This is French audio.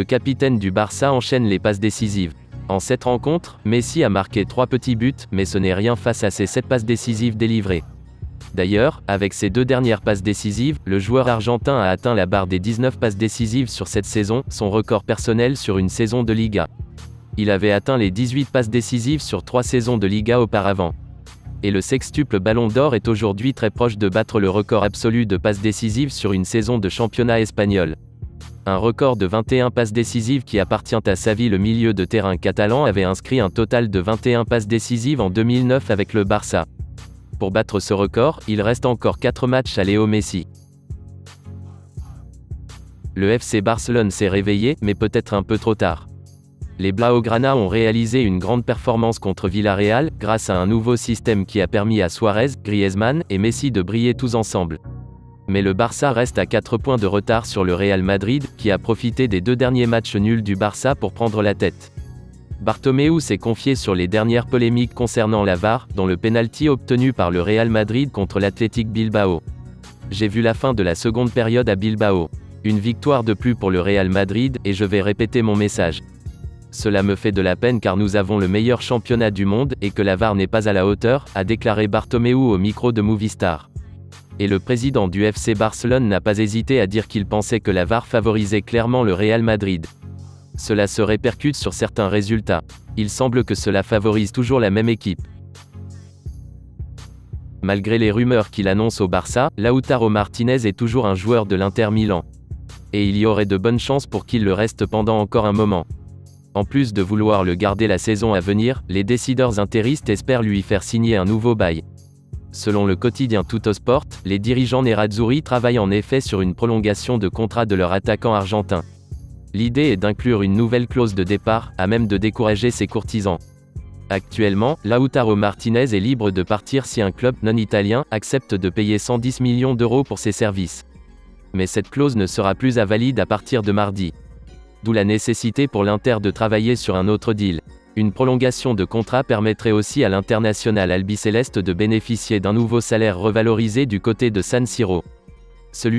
Le capitaine du Barça enchaîne les passes décisives. En cette rencontre, Messi a marqué 3 petits buts, mais ce n'est rien face à ses 7 passes décisives délivrées. D'ailleurs, avec ses 2 dernières passes décisives, le joueur argentin a atteint la barre des 19 passes décisives sur cette saison, son record personnel sur une saison de Liga. Il avait atteint les 18 passes décisives sur 3 saisons de Liga auparavant. Et le sextuple Ballon d'Or est aujourd'hui très proche de battre le record absolu de passes décisives sur une saison de championnat espagnol. Un record de 21 passes décisives qui appartient à Xavi. Le milieu de terrain catalan avait inscrit un total de 21 passes décisives en 2009 avec le Barça. Pour battre ce record, il reste encore 4 matchs à Léo Messi. Le FC Barcelone s'est réveillé, mais peut-être un peu trop tard. Les Blaugrana ont réalisé une grande performance contre Villarreal, grâce à un nouveau système qui a permis à Suarez, Griezmann et Messi de briller tous ensemble. Mais le Barça reste à 4 points de retard sur le Real Madrid, qui a profité des 2 derniers matchs nuls du Barça pour prendre la tête. Bartomeu s'est confié sur les dernières polémiques concernant la VAR, dont le penalty obtenu par le Real Madrid contre l'Athletic Bilbao. J'ai vu la fin de la seconde période à Bilbao. Une victoire de plus pour le Real Madrid, et je vais répéter mon message. Cela me fait de la peine car nous avons le meilleur championnat du monde, et que la VAR n'est pas à la hauteur, a déclaré Bartomeu au micro de Movistar. Et le président du FC Barcelone n'a pas hésité à dire qu'il pensait que la VAR favorisait clairement le Real Madrid. Cela se répercute sur certains résultats. Il semble que cela favorise toujours la même équipe. Malgré les rumeurs qu'il annonce au Barça, Lautaro Martinez est toujours un joueur de l'Inter Milan. Et il y aurait de bonnes chances pour qu'il le reste pendant encore un moment. En plus de vouloir le garder la saison à venir, les décideurs interistes espèrent lui faire signer un nouveau bail. Selon le quotidien Tuttosport, les dirigeants nerazzurri travaillent en effet sur une prolongation de contrat de leur attaquant argentin. L'idée est d'inclure une nouvelle clause de départ, à même de décourager ses courtisans. Actuellement, Lautaro Martinez est libre de partir si un club non italien accepte de payer 110 millions d'euros pour ses services. Mais cette clause ne sera plus valide à partir de mardi. D'où la nécessité pour l'Inter de travailler sur un autre deal. Une prolongation de contrat permettrait aussi à l'international albiceleste de bénéficier d'un nouveau salaire revalorisé du côté de San Siro. Celui